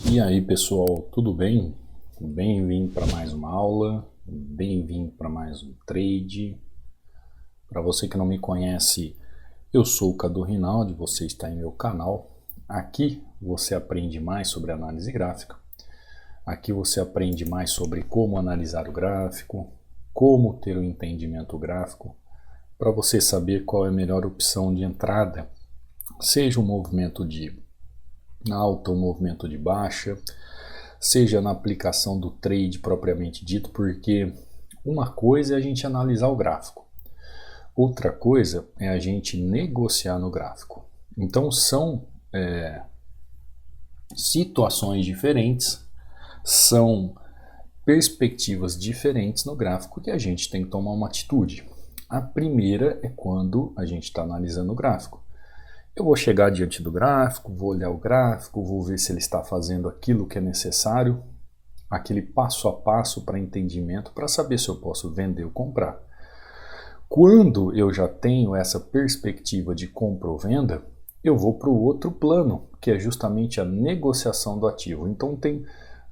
E aí pessoal, tudo bem? Bem-vindo para mais uma aula, bem-vindo para mais um trade. Para você que não me conhece, eu sou o Cadu Rinaldi, você está em meu canal. Aqui você aprende mais sobre análise gráfica, aqui você aprende mais sobre como analisar o gráfico, como ter um entendimento gráfico, para você saber qual é a melhor opção de entrada, seja um movimento de alta ou movimento de baixa, seja na aplicação do trade propriamente dito, porque uma coisa é a gente analisar o gráfico, outra coisa é a gente negociar no gráfico. Então são situações diferentes, são perspectivas diferentes no gráfico que a gente tem que tomar uma atitude. A primeira é quando a gente está analisando o gráfico. Eu vou chegar diante do gráfico, vou olhar o gráfico, vou ver se ele está fazendo aquilo que é necessário, aquele passo a passo para entendimento, para saber se eu posso vender ou comprar. Quando eu já tenho essa perspectiva de compra ou venda, eu vou para o outro plano, que é justamente a negociação do ativo. Então tem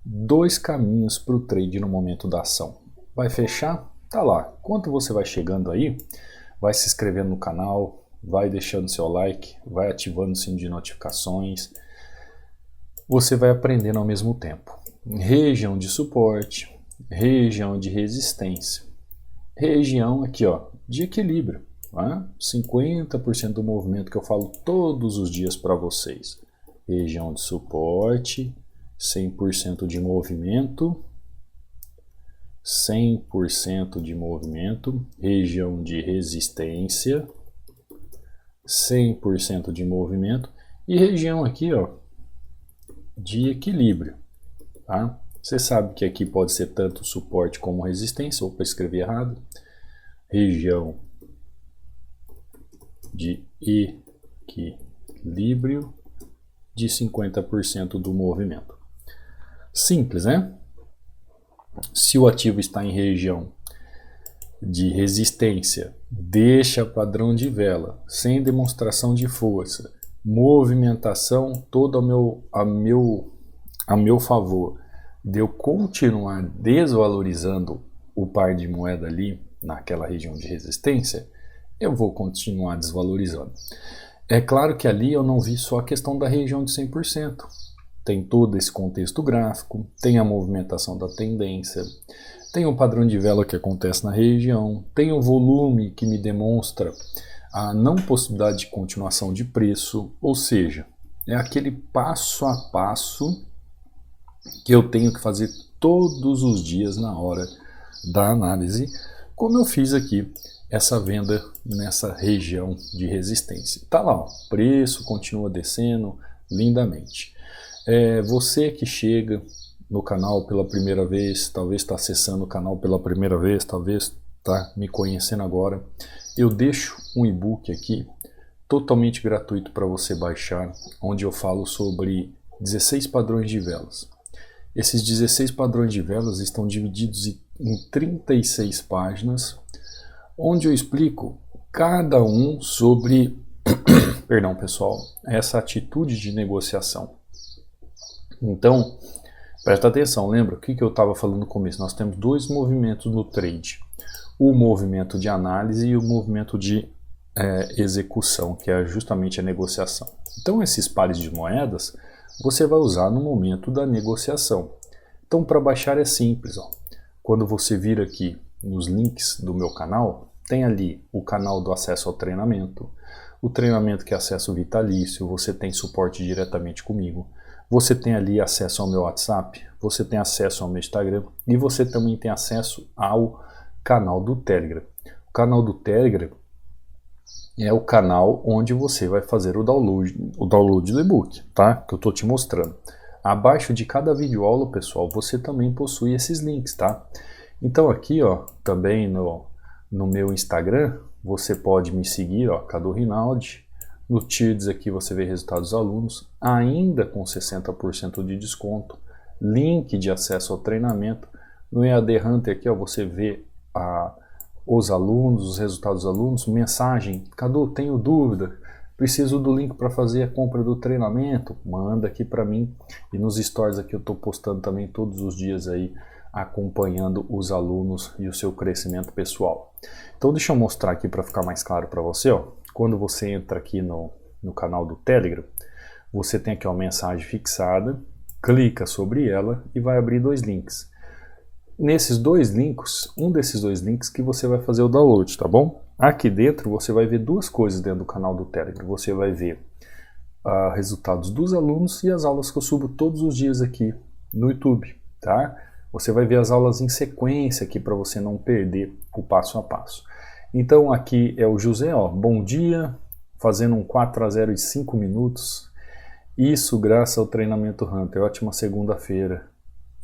dois caminhos para o trade no momento da ação. Vai fechar? Tá lá. Enquanto você vai chegando aí, vai se inscrevendo no canal, vai deixando seu like, vai ativando o sino de notificações. Você vai aprendendo ao mesmo tempo. Região de suporte, região de resistência, região aqui ó, de equilíbrio. Tá? 50% do movimento que eu falo todos os dias para vocês. Região de suporte, 100% de movimento, 100% de movimento, região de resistência, 100% de movimento e região aqui ó, de equilíbrio. Tá? Você sabe que aqui pode ser tanto suporte como resistência, ou para escrever errado, região de equilíbrio de 50% do movimento. Simples, né? Se o ativo está em região de resistência, deixa padrão de vela, sem demonstração de força, movimentação toda a meu favor, de eu continuar desvalorizando o par de moeda ali naquela região de resistência, eu vou continuar desvalorizando. É claro que ali eu não vi só a questão da região de 100%. Tem todo esse contexto gráfico, tem a movimentação da tendência, tem o padrão de vela que acontece na região, tem o volume que me demonstra a não possibilidade de continuação de preço, ou seja, é aquele passo a passo que eu tenho que fazer todos os dias na hora da análise, como eu fiz aqui essa venda nessa região de resistência. Tá lá, ó, preço continua descendo lindamente. Você que chega no canal pela primeira vez, talvez está acessando o canal pela primeira vez, talvez está me conhecendo agora, eu deixo um e-book aqui totalmente gratuito para você baixar, onde eu falo sobre 16 padrões de velas. Esses 16 padrões de velas estão divididos em 36 páginas, onde eu explico cada um sobre, perdão pessoal, essa atitude de negociação. Então, presta atenção, lembra o que eu estava falando no começo? Nós temos dois movimentos no trade. O movimento de análise e o movimento de execução, que é justamente a negociação. Então, esses pares de moedas você vai usar no momento da negociação. Então, para baixar é simples. Ó. Quando você vir aqui nos links do meu canal, tem ali o canal do acesso ao treinamento, o treinamento que é acesso vitalício, você tem suporte diretamente comigo. Você tem ali acesso ao meu WhatsApp, você tem acesso ao meu Instagram e você também tem acesso ao canal do Telegram. O canal do Telegram é o canal onde você vai fazer o download do e-book, tá? Que eu estou te mostrando. Abaixo de cada videoaula, pessoal, você também possui esses links, tá? Então aqui, ó, também no meu Instagram, você pode me seguir, ó, Cadu Rinaldi. No Tiers aqui você vê resultados dos alunos, ainda com 60% de desconto, link de acesso ao treinamento. No EAD Hunter aqui ó, você vê os alunos, os resultados dos alunos, mensagem, Cadu, tenho dúvida, Preciso do link para fazer a compra do treinamento? Manda aqui para mim, e nos stories aqui eu estou postando também todos os dias aí, acompanhando os alunos e o seu crescimento pessoal. Então deixa eu mostrar aqui para ficar mais claro para você, ó. Quando você entra aqui no canal do Telegram, você tem aqui uma mensagem fixada, clica sobre ela e vai abrir dois links. Nesses dois links, um desses dois links que você vai fazer o download, tá bom? Aqui dentro você vai ver duas coisas dentro do canal do Telegram. Você vai ver resultados dos alunos e as aulas que eu subo todos os dias aqui no YouTube, tá? Você vai ver as aulas em sequência aqui para você não perder o passo a passo. Então aqui é o José, ó, bom dia, fazendo um 4x0 em 5 minutos. Isso graças ao treinamento Hunter, ótima segunda-feira.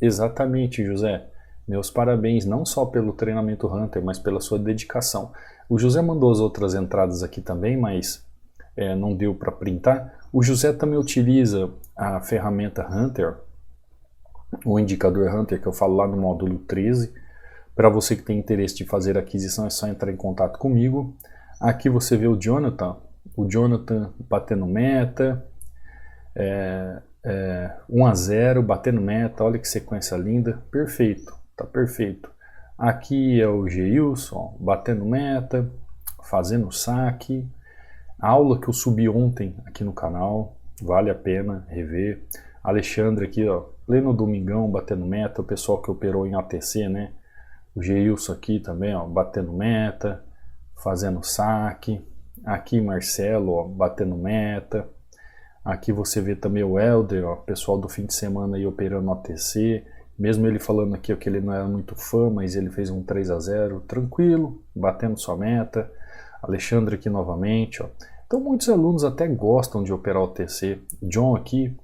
Exatamente, José. Meus parabéns, não só pelo treinamento Hunter, mas pela sua dedicação. O José mandou as outras entradas aqui também, mas não deu para printar. O José também utiliza a ferramenta Hunter, o indicador Hunter, que eu falo lá no módulo 13. Para você que tem interesse de fazer aquisição, é só entrar em contato comigo. Aqui você vê o Jonathan batendo meta, 1x0, batendo meta, olha que sequência linda, perfeito. Tá perfeito. Aqui é o Geilson, batendo meta, fazendo saque. A aula que eu subi ontem aqui no canal, vale a pena rever. Alexandre aqui, ó, pleno domingão, batendo meta. O pessoal que operou em ATC, né? O Geilson aqui também, ó, batendo meta, fazendo saque. Aqui Marcelo, ó, batendo meta. Aqui você vê também o Helder, ó, pessoal do fim de semana aí operando no ATC. Mesmo ele falando aqui ó, que ele não era muito fã, mas ele fez um 3x0, tranquilo, batendo sua meta. Alexandre aqui novamente, ó. Então muitos alunos até gostam de operar o TC. John aqui,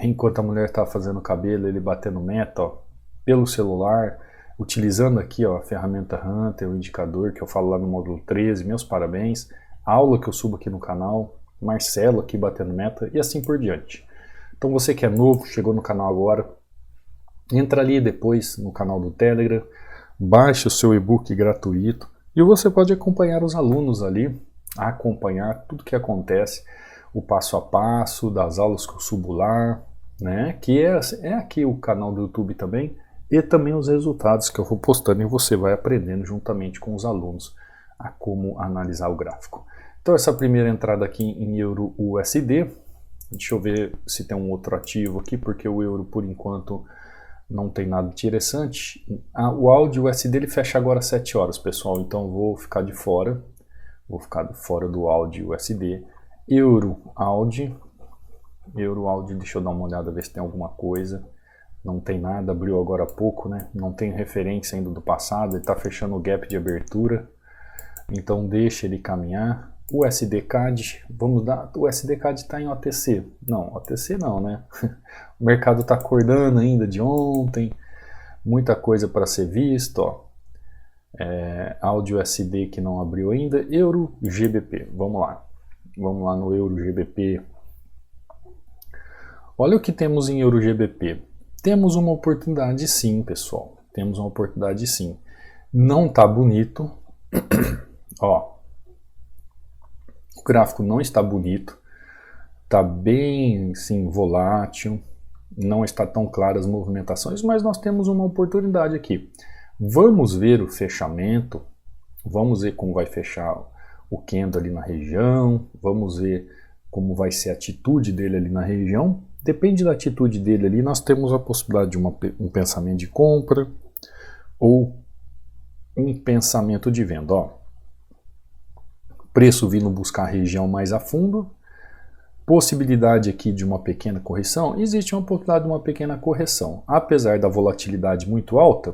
enquanto a mulher está fazendo cabelo, ele batendo meta, ó, pelo celular, utilizando aqui ó, a ferramenta Hunter, o indicador que eu falo lá no módulo 13, meus parabéns. A aula que eu subo aqui no canal, Marcelo aqui batendo meta e assim por diante. Então você que é novo, chegou no canal agora, entra ali depois no canal do Telegram, baixe o seu e-book gratuito e você pode acompanhar os alunos ali, acompanhar tudo que acontece, o passo a passo das aulas que eu subo lá, né? Que é aqui o canal do YouTube também, e também os resultados que eu vou postando e você vai aprendendo juntamente com os alunos a como analisar o gráfico. Então essa primeira entrada aqui em Euro USD, deixa eu ver se tem um outro ativo aqui, porque o euro por enquanto não tem nada interessante. O áudio USD ele fecha agora às 7 horas, pessoal, então vou ficar de fora. Vou ficar fora do áudio USD. Euro áudio, deixa eu dar uma olhada, ver se tem alguma coisa. Não tem nada, abriu agora há pouco, né? Não tem referência ainda do passado, ele está fechando o gap de abertura. Então deixa ele caminhar. O USD-CAD, vamos dar, o USD-CAD está em OTC. Não, OTC não, né? O mercado está acordando ainda de ontem, muita coisa para ser visto, ó. Áudio USD que não abriu ainda, Euro GBP, vamos lá no Euro GBP. Olha o que temos em Euro GBP. Temos uma oportunidade sim, pessoal, temos uma oportunidade sim. Não tá bonito, ó. O gráfico não está bonito, está bem sim, volátil, não está tão claras as movimentações, mas nós temos uma oportunidade aqui. Vamos ver o fechamento, vamos ver como vai fechar o candle ali na região, vamos ver como vai ser a atitude dele ali na região. Depende da atitude dele ali, nós temos a possibilidade de um pensamento de compra ou um pensamento de venda, ó. Preço vindo buscar a região mais a fundo, possibilidade aqui de uma pequena correção, existe uma possibilidade de uma pequena correção. Apesar da volatilidade muito alta,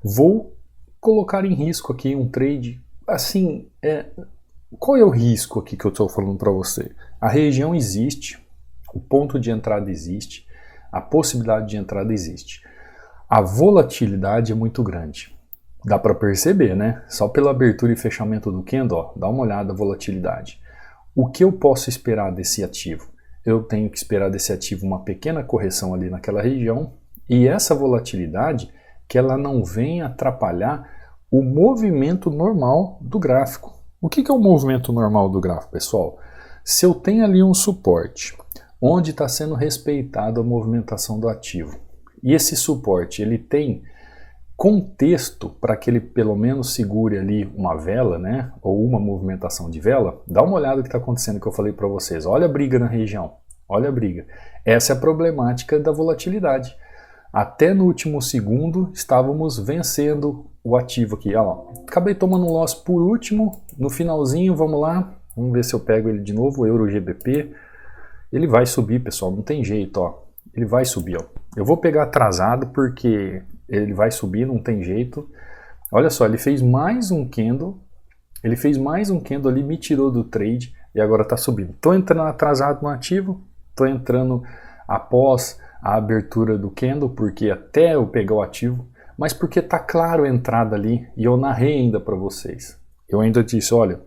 vou colocar em risco aqui um trade, assim, qual é o risco aqui que eu estou falando para você? A região existe, o ponto de entrada existe, a possibilidade de entrada existe. A volatilidade é muito grande. Dá para perceber, né? Só pela abertura e fechamento do candle, ó, dá uma olhada na volatilidade. O que eu posso esperar desse ativo? Eu tenho que esperar desse ativo uma pequena correção ali naquela região e essa volatilidade que ela não venha atrapalhar o movimento normal do gráfico. O que é o movimento normal do gráfico, pessoal? Se eu tenho ali um suporte, onde está sendo respeitado a movimentação do ativo, e esse suporte ele tem contexto para que ele pelo menos segure ali uma vela, né, ou uma movimentação de vela, dá uma olhada no que está acontecendo que eu falei para vocês. Olha a briga na região, olha a briga. Essa é a problemática da volatilidade. Até no último segundo estávamos vencendo o ativo aqui. Olha lá. Acabei tomando um loss por último, no finalzinho, vamos lá, vamos ver se eu pego ele de novo, o Euro GBP. Ele vai subir, pessoal, não tem jeito, ó. Ele vai subir, ó. Eu vou pegar atrasado porque ele vai subir, não tem jeito. Olha só, ele fez mais um candle, ali, me tirou do trade e agora está subindo. Estou entrando atrasado no ativo, estou entrando após a abertura do candle, porque até eu pegar o ativo, mas porque está claro a entrada ali e eu narrei ainda para vocês. Eu ainda disse, olha,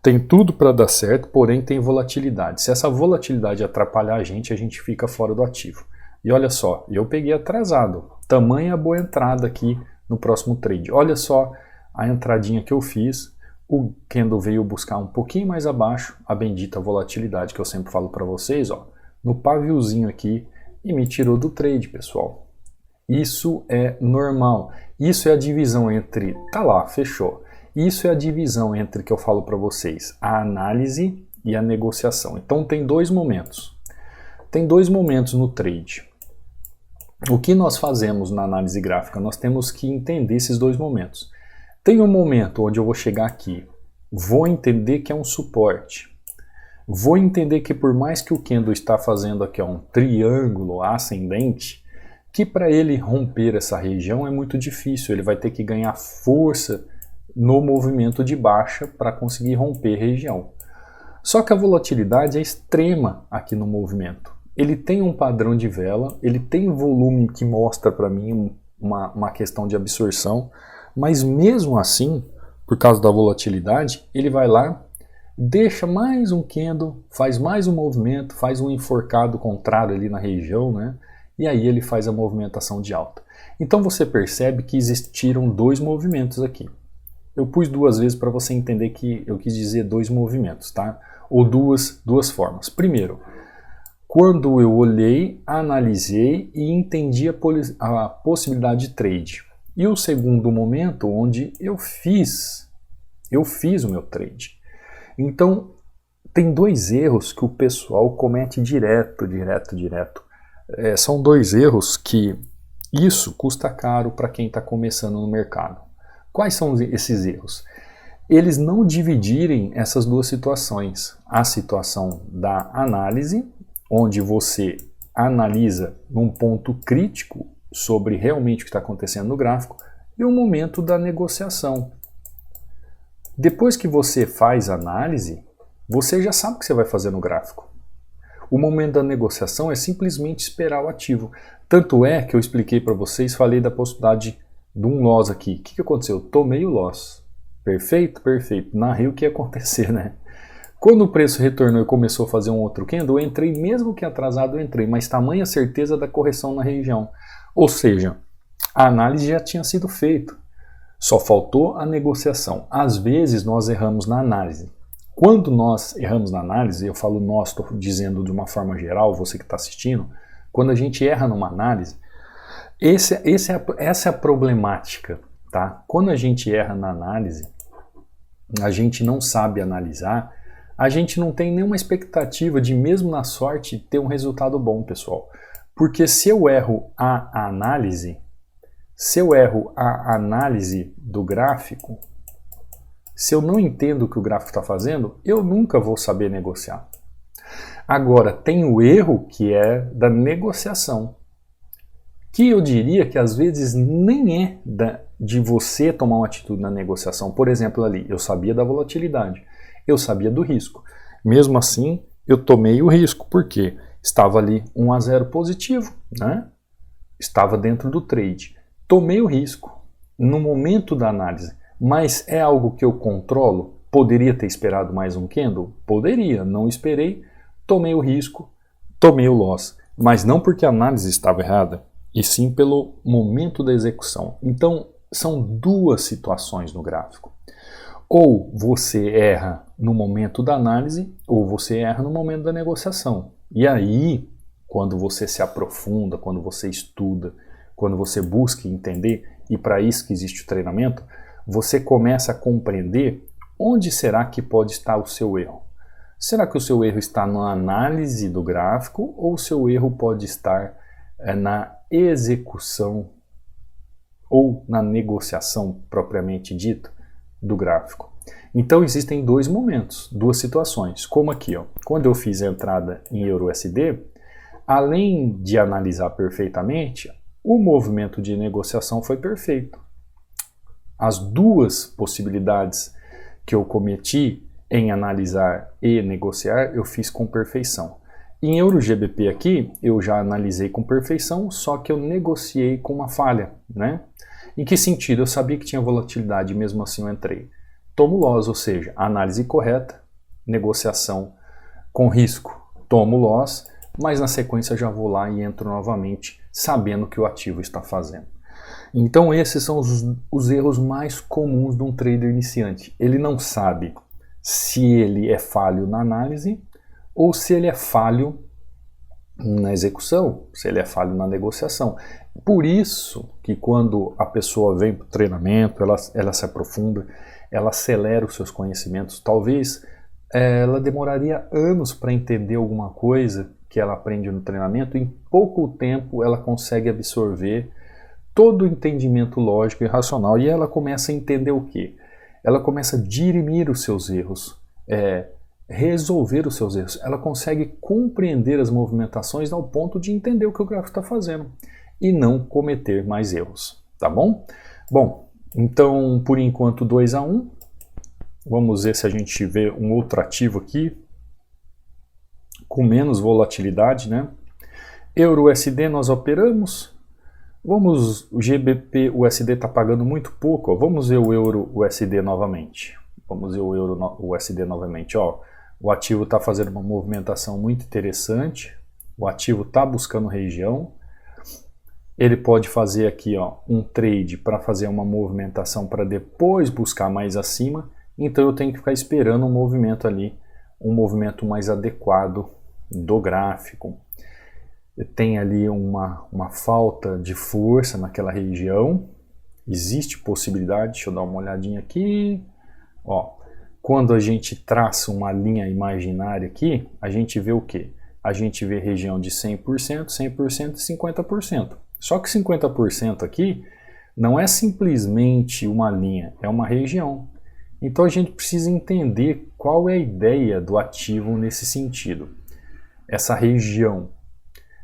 tem tudo para dar certo, porém tem volatilidade. Se essa volatilidade atrapalhar a gente fica fora do ativo. E olha só, eu peguei atrasado. Tamanha boa entrada aqui no próximo trade. Olha só a entradinha que eu fiz. O candle veio buscar um pouquinho mais abaixo a bendita volatilidade que eu sempre falo para vocês, ó, no paviozinho aqui e me tirou do trade, pessoal. Isso é normal. Isso é a divisão entre... Tá lá, fechou. Isso é a divisão entre que eu falo para vocês, a análise e a negociação. Então tem dois momentos. Tem dois momentos no trade. O que nós fazemos na análise gráfica? Nós temos que entender esses dois momentos. Tem um momento onde eu vou chegar aqui, vou entender que é um suporte. Vou entender que por mais que o candle está fazendo aqui um triângulo ascendente, que para ele romper essa região é muito difícil. Ele vai ter que ganhar força no movimento de baixa para conseguir romper a região. Só que a volatilidade é extrema aqui no movimento. Ele tem um padrão de vela, ele tem volume que mostra para mim uma questão de absorção, mas mesmo assim, por causa da volatilidade, ele vai lá, deixa mais um candle, faz mais um movimento, faz um enforcado contrário ali na região, né? E aí ele faz a movimentação de alta. Então você percebe que existiram dois movimentos aqui. Eu pus duas vezes para você entender que eu quis dizer dois movimentos, tá? Ou duas formas. Primeiro, quando eu olhei, analisei e entendi a possibilidade de trade. E o segundo momento, onde eu fiz o meu trade. Então, tem dois erros que o pessoal comete direto. São dois erros que isso custa caro para quem está começando no mercado. Quais são esses erros? Eles não dividirem essas duas situações. A situação da análise, onde você analisa num ponto crítico sobre realmente o que está acontecendo no gráfico, e o momento da negociação. Depois que você faz a análise, você já sabe o que você vai fazer no gráfico. O momento da negociação é simplesmente esperar o ativo. Tanto é que eu expliquei para vocês, falei da possibilidade de um loss aqui. O que aconteceu? Eu tomei o loss. Perfeito? Perfeito. Narrei o que ia acontecer, né? Quando o preço retornou e começou a fazer um outro candle, eu entrei, mesmo que atrasado eu entrei, mas tamanha certeza da correção na região. Ou seja, a análise já tinha sido feita, só faltou a negociação. Às vezes nós erramos na análise. Quando nós erramos na análise, eu falo nós, estou dizendo de uma forma geral, você que está assistindo, quando a gente erra numa análise, essa é a problemática, tá? Quando a gente erra na análise, a gente não sabe analisar, a gente não tem nenhuma expectativa de, mesmo na sorte, ter um resultado bom, pessoal. Porque se eu erro a análise do gráfico, se eu não entendo o que o gráfico está fazendo, eu nunca vou saber negociar. Agora, tem o erro que é da negociação, que eu diria que às vezes nem é de você tomar uma atitude na negociação. Por exemplo, ali, eu sabia da volatilidade, eu sabia do risco. Mesmo assim, eu tomei o risco, porque estava ali 1-0 positivo, né? Estava dentro do trade. Tomei o risco no momento da análise, mas é algo que eu controlo? Poderia ter esperado mais um candle? Poderia, não esperei, tomei o risco, tomei o loss. Mas não porque a análise estava errada, e sim pelo momento da execução. Então, são duas situações no gráfico. Ou você erra no momento da análise ou você erra no momento da negociação. E aí, quando você se aprofunda, quando você estuda, quando você busca entender, e para isso que existe o treinamento, você começa a compreender onde será que pode estar o seu erro. Será que o seu erro está na análise do gráfico ou o seu erro pode estar na execução ou na negociação propriamente dita do gráfico? Então existem dois momentos, duas situações, como aqui, ó, quando eu fiz a entrada em EURUSD, além de analisar perfeitamente, o movimento de negociação foi perfeito. As duas possibilidades que eu cometi em analisar e negociar, eu fiz com perfeição. Em EURUGBP aqui, eu já analisei com perfeição, só que eu negociei com uma falha, né? Em que sentido? Eu sabia que tinha volatilidade, mesmo assim eu entrei. Tomo loss, ou seja, análise correta, negociação com risco, tomo loss, mas na sequência já vou lá e entro novamente, sabendo o que o ativo está fazendo. Então esses são os erros mais comuns de um trader iniciante. Ele não sabe se ele é falho na análise ou se ele é falho na execução, se ele é falho na negociação. Por isso que quando a pessoa vem para o treinamento, ela se aprofunda, ela acelera os seus conhecimentos, talvez ela demoraria anos para entender alguma coisa que ela aprende no treinamento, em pouco tempo ela consegue absorver todo o entendimento lógico e racional e ela começa a entender o quê? Ela começa a dirimir os seus erros, resolver os seus erros. Ela consegue compreender as movimentações ao ponto de entender o que o gráfico está fazendo e não cometer mais erros, tá bom? Bom, então por enquanto 2-1. Vamos ver se a gente vê um outro ativo aqui com menos volatilidade, né? EURUSD nós operamos. Vamos, o GBP-USD está pagando muito pouco, ó. Vamos ver o EURUSD novamente. Vamos ver o EURUSD novamente, ó. O ativo está fazendo uma movimentação muito interessante. O ativo está buscando região. Ele pode fazer aqui, ó, um trade para fazer uma movimentação para depois buscar mais acima. Então eu tenho que ficar esperando um movimento ali, um movimento mais adequado do gráfico. Tem ali uma falta de força naquela região. Existe possibilidade, deixa eu dar uma olhadinha aqui. Ó, quando a gente traça uma linha imaginária aqui, a gente vê o quê? A gente vê região de 100%, 100% e 50%. Só que 50% aqui não é simplesmente uma linha, é uma região. Então a gente precisa entender qual é a ideia do ativo nesse sentido. Essa região,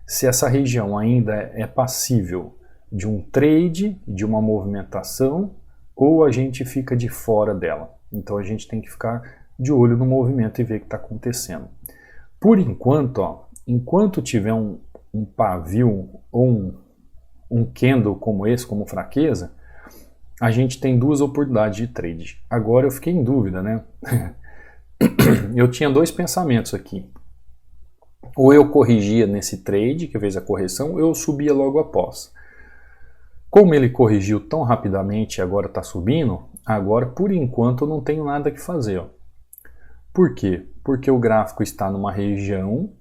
se essa região ainda é passível de um trade, de uma movimentação, ou a gente fica de fora dela. Então a gente tem que ficar de olho no movimento e ver o que está acontecendo. Por enquanto, ó, enquanto tiver um pavio ou um candle como esse, como fraqueza, a gente tem duas oportunidades de trade. Agora eu fiquei em dúvida, né? Eu tinha dois pensamentos aqui. Ou eu corrigia nesse trade, que fez a correção, ou eu subia logo após. Como ele corrigiu tão rapidamente e agora está subindo, agora por enquanto eu não tenho nada que fazer. Ó. Por quê? Porque o gráfico está numa região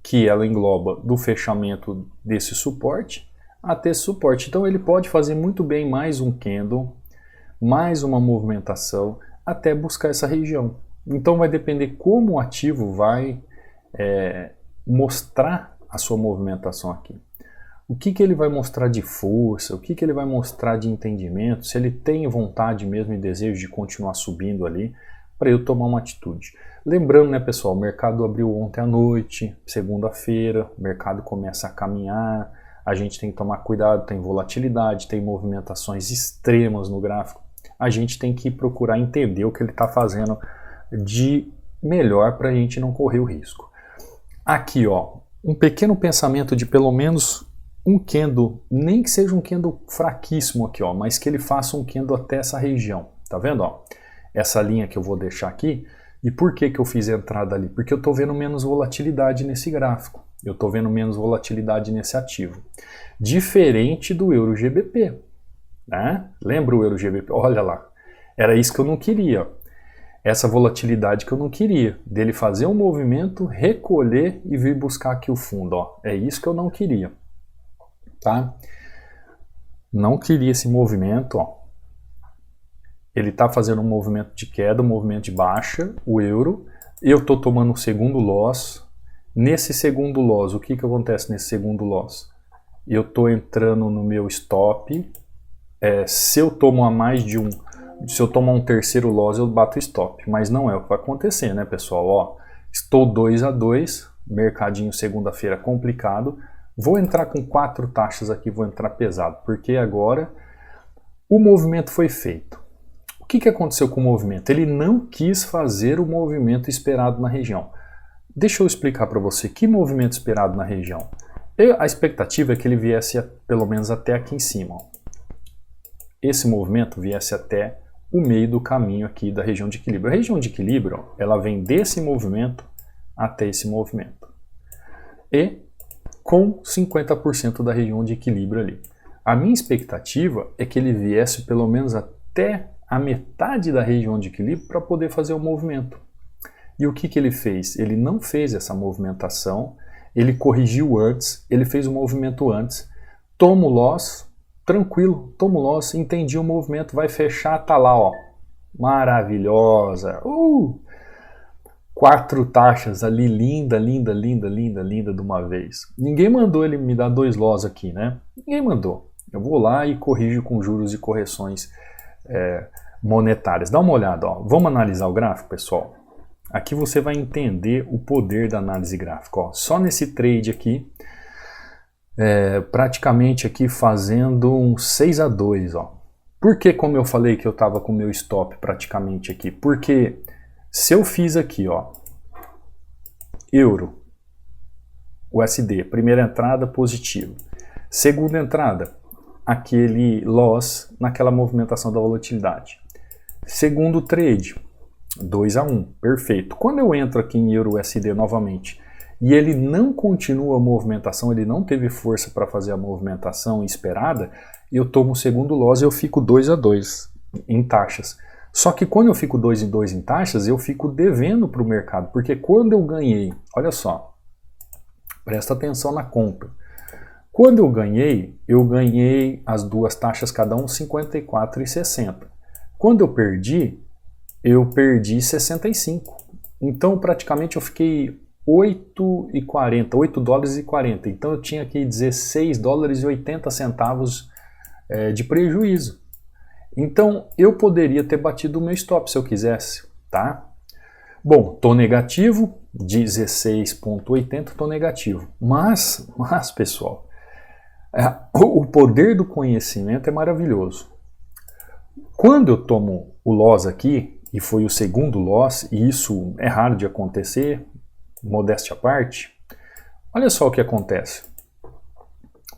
que ela engloba do fechamento desse suporte até esse suporte. Então ele pode fazer muito bem mais um candle, mais uma movimentação, até buscar essa região. Então vai depender como o ativo vai mostrar a sua movimentação aqui. O que ele vai mostrar de força, o que ele vai mostrar de entendimento, se ele tem vontade mesmo e desejo de continuar subindo ali, para eu tomar uma atitude. Lembrando, né, pessoal, o mercado abriu ontem à noite, segunda-feira, o mercado começa a caminhar, a gente tem que tomar cuidado, tem volatilidade, tem movimentações extremas no gráfico. A gente tem que procurar entender o que ele está fazendo de melhor para a gente não correr o risco. Aqui, ó, um pequeno pensamento de pelo menos um candle, nem que seja um candle fraquíssimo aqui, ó, mas que ele faça um candle até essa região. Tá vendo, ó? Essa linha que eu vou deixar aqui. E por que que eu fiz a entrada ali? Porque eu estou vendo menos volatilidade nesse gráfico. Eu estou vendo menos volatilidade nesse ativo. Diferente do EURUGBP. Né? Lembra o EURUGBP? Olha lá. Era isso que eu não queria. essa volatilidade que eu não queria, dele fazer um movimento, recolher e vir buscar aqui o fundo, ó. É isso que eu não queria, tá? Não queria esse movimento, ó. Ele está fazendo um movimento de queda, um movimento de baixa, o euro. Eu estou tomando um segundo loss. Nesse segundo loss, o que acontece nesse segundo loss? Eu estou entrando no meu stop. Se eu tomo a mais de um, se eu tomar um terceiro loss, eu bato stop. Mas não é o que vai acontecer, né, pessoal? Ó, estou 2-2, mercadinho segunda-feira complicado. Vou entrar com 4 taxas aqui, vou entrar pesado, porque agora o movimento foi feito. O que aconteceu com o movimento? Ele não quis fazer o movimento esperado na região. Deixa eu explicar para você que movimento esperado na região. A expectativa é que ele viesse pelo menos até aqui em cima. Ó. Esse movimento viesse até o meio do caminho aqui da região de equilíbrio. A região de equilíbrio, ó, ela vem desse movimento até esse movimento. E com 50% da região de equilíbrio ali. A minha expectativa é que ele viesse pelo menos até a metade da região de equilíbrio para poder fazer o movimento. E o que ele fez? Ele não fez essa movimentação, ele corrigiu antes, ele fez o movimento antes, toma o loss, tranquilo, toma o loss, entendi o movimento, vai fechar, tá lá, ó, maravilhosa, 4 taxas ali, linda, linda, linda, linda, linda de uma vez. Ninguém mandou ele me dar 2 loss aqui, né? Ninguém mandou. Eu vou lá e corrijo com juros e correções monetárias. Dá uma olhada, ó. Vamos analisar o gráfico, pessoal? Aqui você vai entender o poder da análise gráfica. Ó. Só nesse trade aqui, praticamente aqui fazendo um 6-2. Ó. Por que, como eu falei que eu estava com o meu stop praticamente aqui? Porque se eu fiz aqui, ó, euro, USD, primeira entrada positivo, segunda entrada, aquele loss naquela movimentação da volatilidade. Segundo trade, 2-1, perfeito. Quando eu entro aqui em euro USD novamente e ele não continua a movimentação, ele não teve força para fazer a movimentação esperada, eu tomo o segundo loss e eu fico 2-2 em taxas. Só que quando eu fico 2-2 em taxas, eu fico devendo para o mercado, porque quando eu ganhei, olha só, presta atenção na conta. Quando eu ganhei as 2 taxas cada um 54,60. Quando eu perdi 65. Então praticamente eu fiquei 8,40, 8 dólares e 40. Então eu tinha aqui 16 dólares e 80 centavos de prejuízo. Então eu poderia ter batido o meu stop se eu quisesse, tá? Bom, tô negativo, 16,80, tô negativo. Mas pessoal, o poder do conhecimento é maravilhoso. Quando eu tomo o loss aqui, e foi o segundo loss, e isso é raro de acontecer, modéstia à parte, olha só o que acontece.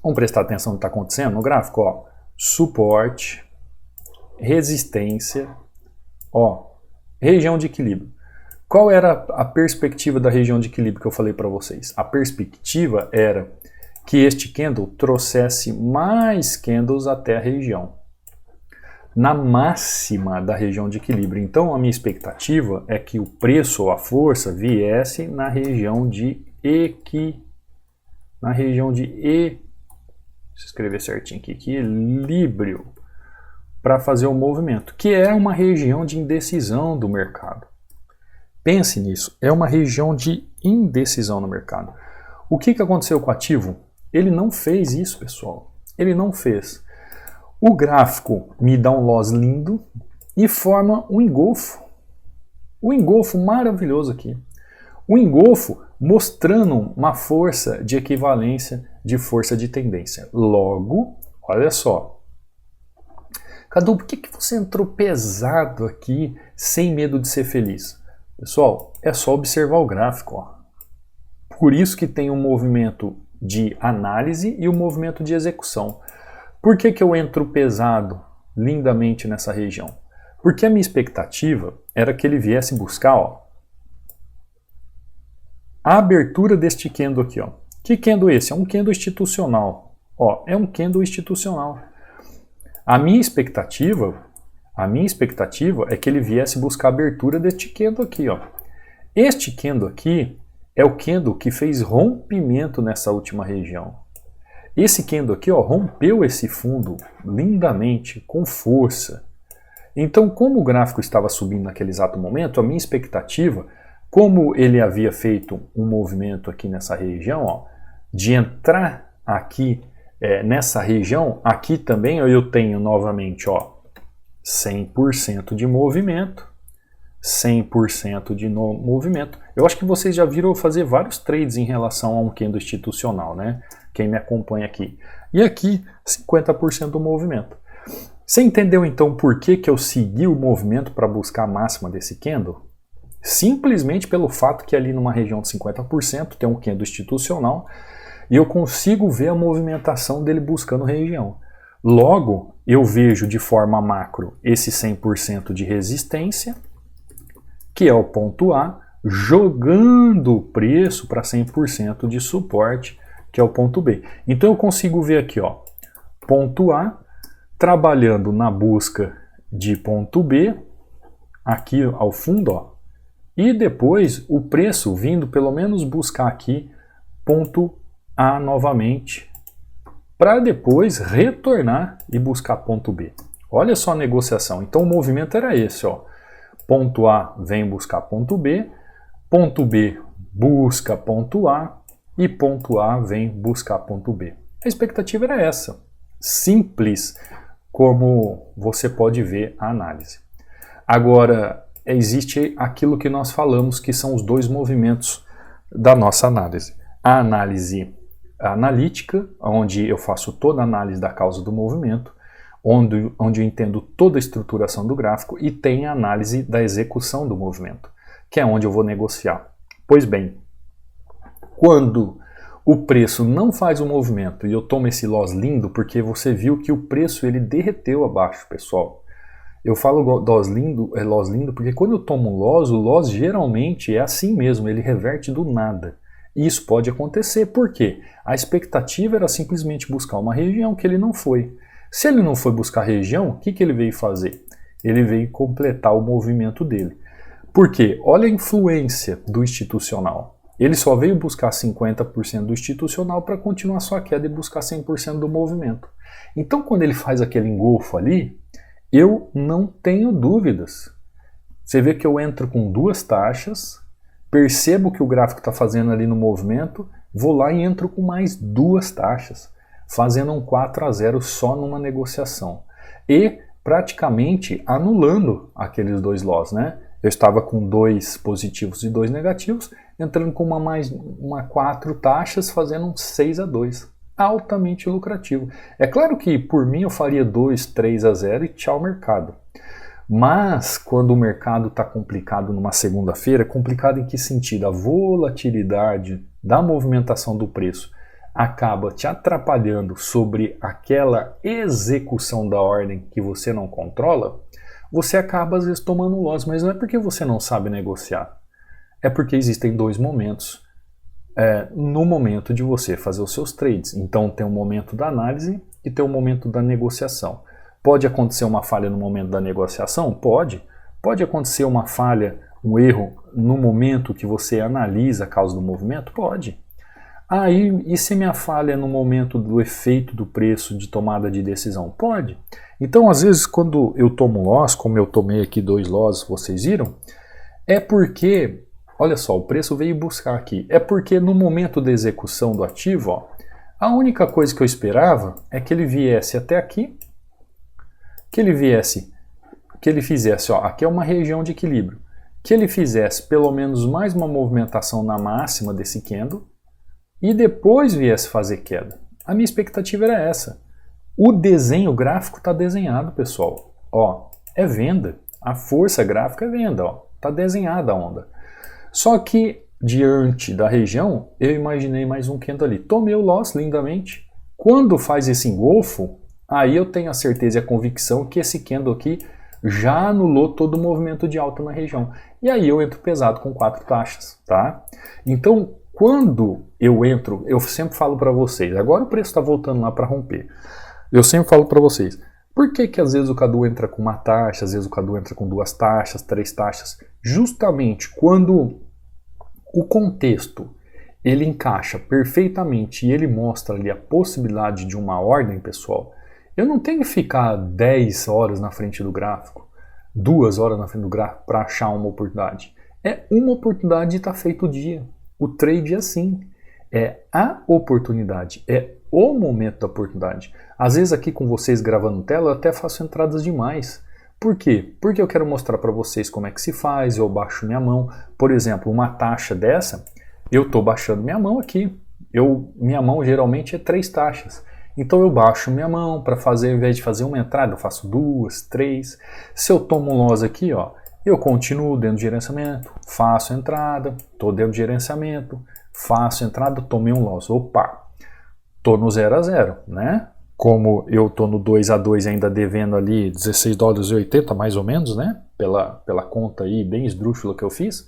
Vamos prestar atenção no que está acontecendo no gráfico, ó. Suporte, resistência, ó, região de equilíbrio. Qual era a perspectiva da região de equilíbrio que eu falei para vocês? A perspectiva era que este candle trouxesse mais candles até a região, na máxima da região de equilíbrio. Então a minha expectativa é que o preço ou a força viesse na região de deixa eu escrever certinho aqui, equilíbrio, para fazer o movimento, que é uma região de indecisão do mercado. Pense nisso, é uma região de indecisão no mercado. O que aconteceu com o ativo? Ele não fez isso, pessoal. Ele não fez. O gráfico me dá um loss lindo e forma um engolfo. Um engolfo maravilhoso aqui. Um engolfo mostrando uma força de equivalência de força de tendência. Logo, olha só. Cadu, por que você entrou pesado aqui sem medo de ser feliz? Pessoal, é só observar o gráfico. Ó. Por isso que tem um movimento de análise e um movimento de execução. Por que eu entro pesado lindamente nessa região? Porque a minha expectativa era que ele viesse buscar, ó, a abertura deste candle aqui. Ó. Que candle é esse? É um candle institucional. Ó, é um candle institucional. A minha expectativa, A minha expectativa é que ele viesse buscar a abertura deste candle aqui, ó. Este candle aqui é o candle que fez rompimento nessa última região. Esse candle aqui, ó, rompeu esse fundo lindamente, com força. Então, como o gráfico estava subindo naquele exato momento, a minha expectativa, como ele havia feito um movimento aqui nessa região, ó, de entrar aqui nessa região, aqui também eu tenho novamente, ó, 100% de movimento, 100% de movimento. Eu acho que vocês já viram eu fazer vários trades em relação a um candle institucional, né? Quem me acompanha aqui. E aqui, 50% do movimento. Você entendeu então por que eu segui o movimento para buscar a máxima desse candle? Simplesmente pelo fato que ali numa região de 50% tem um candle institucional e eu consigo ver a movimentação dele buscando região. Logo, eu vejo de forma macro esse 100% de resistência, que é o ponto A, jogando o preço para 100% de suporte, que é o ponto B. Então eu consigo ver aqui, ó, ponto A, trabalhando na busca de ponto B, aqui ao fundo, ó, e depois o preço vindo pelo menos buscar aqui ponto A novamente, para depois retornar e buscar ponto B. Olha só a negociação. Então o movimento era esse, ó. Ponto A vem buscar ponto B busca ponto A e ponto A vem buscar ponto B. A expectativa era essa. Simples como você pode ver a análise. Agora, existe aquilo que nós falamos que são os dois movimentos da nossa análise. A análise analítica, onde eu faço toda a análise da causa do movimento, onde eu entendo toda a estruturação do gráfico, e tem a análise da execução do movimento, que é onde eu vou negociar. Pois bem, quando o preço não faz o movimento e eu tomo esse loss lindo, porque você viu que o preço ele derreteu abaixo, pessoal. Eu falo loss lindo porque quando eu tomo um loss, o loss geralmente é assim mesmo, ele reverte do nada. E isso pode acontecer, por quê? A expectativa era simplesmente buscar uma região que ele não foi. Se ele não foi buscar região, o que ele veio fazer? Ele veio completar o movimento dele. Por quê? Olha a influência do institucional. Ele só veio buscar 50% do institucional para continuar sua queda e buscar 100% do movimento. Então, quando ele faz aquele engolfo ali, eu não tenho dúvidas. Você vê que eu entro com duas taxas, percebo que o gráfico está fazendo ali no movimento, vou lá e entro com mais duas taxas, fazendo um 4-0 só numa negociação. E praticamente anulando aqueles dois loss, né? Eu estava com 2 positivos e 2 negativos, entrando com uma 4 taxas, fazendo um 6-2. Altamente lucrativo. É claro que por mim eu faria 2-3-0 e tchau mercado. Mas quando o mercado está complicado numa segunda-feira, complicado em que sentido? A volatilidade da movimentação do preço acaba te atrapalhando sobre aquela execução da ordem que você não controla, você acaba às vezes tomando loss, mas não é porque você não sabe negociar, é porque existem dois momentos no momento de você fazer os seus trades. Então tem um momento da análise e tem um momento da negociação. Pode acontecer uma falha no momento da negociação? Pode. Pode acontecer uma falha, um erro no momento que você analisa a causa do movimento? Pode. E se minha falha é no momento do efeito do preço de tomada de decisão? Pode. Então, às vezes, quando eu tomo loss, como eu tomei aqui 2 loss, vocês viram, é porque, olha só, o preço veio buscar aqui. É porque no momento da execução do ativo, ó, a única coisa que eu esperava é que ele viesse até aqui, que ele fizesse, ó, aqui é uma região de equilíbrio, que ele fizesse pelo menos mais uma movimentação na máxima desse candle, e depois viesse fazer queda. A minha expectativa era essa. O desenho gráfico está desenhado, pessoal. Ó, é venda. A força gráfica é venda. Está desenhada a onda. Só que, diante da região, eu imaginei mais um candle ali. Tomei o loss lindamente. Quando faz esse engolfo, aí eu tenho a certeza e a convicção que esse candle aqui já anulou todo o movimento de alta na região. E aí eu entro pesado com 4 taxas. Tá? Então, quando eu entro, eu sempre falo para vocês, agora o preço está voltando lá para romper. Eu sempre falo para vocês, Por que que às vezes o Cadu entra com uma taxa, às vezes o Cadu entra com 2 taxas, 3 taxas? Justamente quando o contexto ele encaixa perfeitamente e ele mostra ali a possibilidade de uma ordem, pessoal, eu não tenho que ficar 10 horas na frente do gráfico, 2 horas na frente do gráfico para achar uma oportunidade. É uma oportunidade e está feito o dia. O trade é assim. É a oportunidade, é o momento da oportunidade. Às vezes aqui com vocês gravando tela eu até faço entradas demais. Por quê? Porque eu quero mostrar para vocês como é que se faz, eu baixo minha mão. Por exemplo, uma taxa dessa, eu estou baixando minha mão aqui. Minha mão geralmente é 3 taxas. Então eu baixo minha mão para fazer, ao invés de fazer uma entrada, eu faço 2, 3. Se eu tomo um loss aqui, ó, eu continuo dentro do gerenciamento, faço entrada, estou dentro do gerenciamento, faço entrada, tomei um loss. Opa, estou no 0 a 0, né? Como eu estou no 2 a 2 ainda devendo ali 16 dólares e 80 mais ou menos, né? Pela conta aí bem esdrúxula que eu fiz.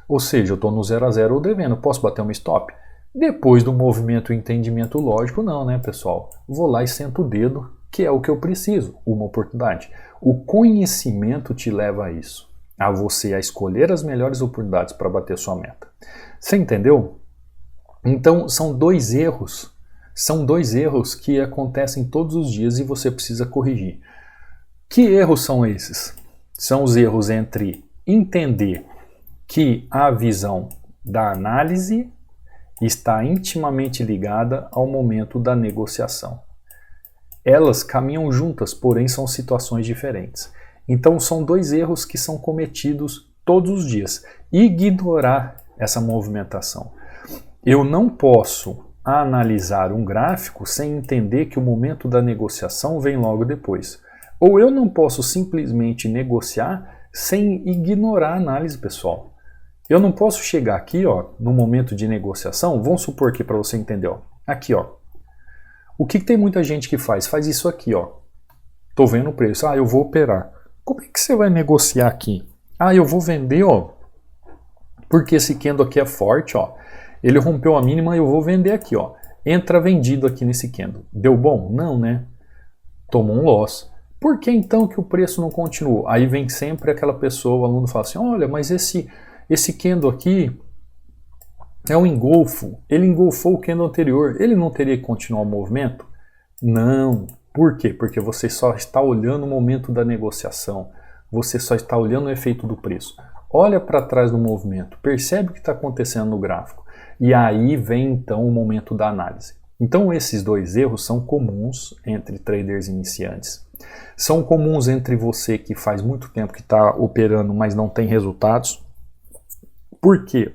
Ou seja, eu estou no 0 a 0 ou devendo, posso bater uma stop? Depois do movimento e entendimento lógico, não, né, pessoal? Vou lá e sento o dedo, que é o que eu preciso, uma oportunidade. O conhecimento te leva a isso, a você a escolher as melhores oportunidades para bater sua meta. Você entendeu? Então, são dois erros que acontecem todos os dias e você precisa corrigir. Que erros são esses? São os erros entre entender que a visão da análise está intimamente ligada ao momento da negociação. Elas caminham juntas, porém são situações diferentes. Então são dois erros que são cometidos todos os dias. Ignorar essa movimentação. Eu não posso analisar um gráfico sem entender que o momento da negociação vem logo depois. Ou eu não posso simplesmente negociar sem ignorar a análise, pessoal. Eu não posso chegar aqui, ó, no momento de negociação, vamos supor que para você entender, ó, aqui, ó. O que tem muita gente que faz? Faz isso aqui, ó. Tô vendo o preço, eu vou operar. Como é que você vai negociar aqui? Eu vou vender, ó, porque esse candle aqui é forte, ó. Ele rompeu a mínima, eu vou vender aqui, ó. Entra vendido aqui nesse candle. Deu bom? Não, né? Tomou um loss. Por que então que o preço não continuou? Aí vem sempre aquela pessoa, o aluno fala assim, olha, mas esse candle aqui é um engolfo, ele engolfou o candle anterior, ele não teria que continuar o movimento? Não. Por quê? Porque você só está olhando o momento da negociação, você só está olhando o efeito do preço. Olha para trás do movimento, percebe o que está acontecendo no gráfico, e aí vem então o momento da análise. Então esses dois erros são comuns entre traders iniciantes. São comuns entre você que faz muito tempo que está operando, mas não tem resultados. Por quê?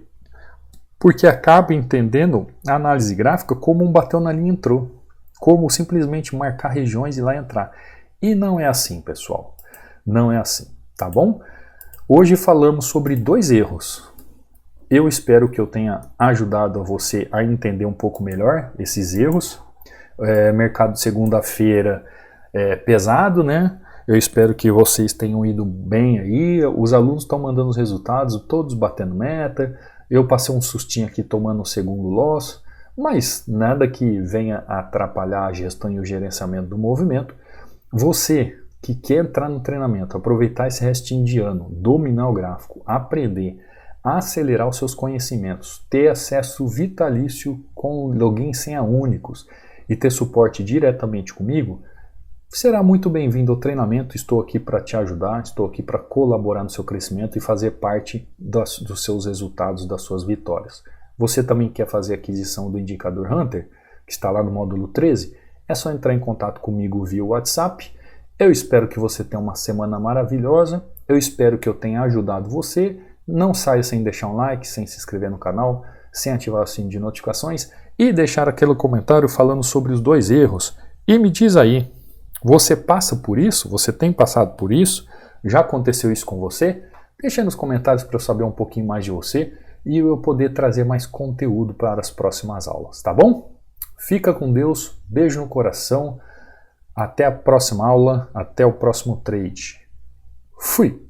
Porque acaba entendendo a análise gráfica como um bateu na linha e entrou. Como simplesmente marcar regiões e lá entrar. E não é assim, pessoal. Não é assim, tá bom? Hoje falamos sobre dois erros. Eu espero que eu tenha ajudado a você a entender um pouco melhor esses erros. Mercado de segunda-feira é pesado, né? Eu espero que vocês tenham ido bem aí, os alunos estão mandando os resultados, todos batendo meta, eu passei um sustinho aqui tomando o segundo loss, mas nada que venha atrapalhar a gestão e o gerenciamento do movimento. Você que quer entrar no treinamento, aproveitar esse restinho de ano, dominar o gráfico, aprender, acelerar os seus conhecimentos, ter acesso vitalício com login e senha únicos e ter suporte diretamente comigo, será muito bem-vindo ao treinamento. Estou aqui para te ajudar, estou aqui para colaborar no seu crescimento e fazer parte dos seus resultados, das suas vitórias. Você também quer fazer aquisição do indicador Hunter, que está lá no módulo 13? É só entrar em contato comigo via WhatsApp. Eu espero que você tenha uma semana maravilhosa, eu espero que eu tenha ajudado você. Não saia sem deixar um like, sem se inscrever no canal, sem ativar o sininho de notificações e deixar aquele comentário falando sobre os dois erros. E me diz aí, você passa por isso? Você tem passado por isso? Já aconteceu isso com você? Deixa aí nos comentários para eu saber um pouquinho mais de você e eu poder trazer mais conteúdo para as próximas aulas, tá bom? Fica com Deus, beijo no coração, até a próxima aula, até o próximo trade. Fui!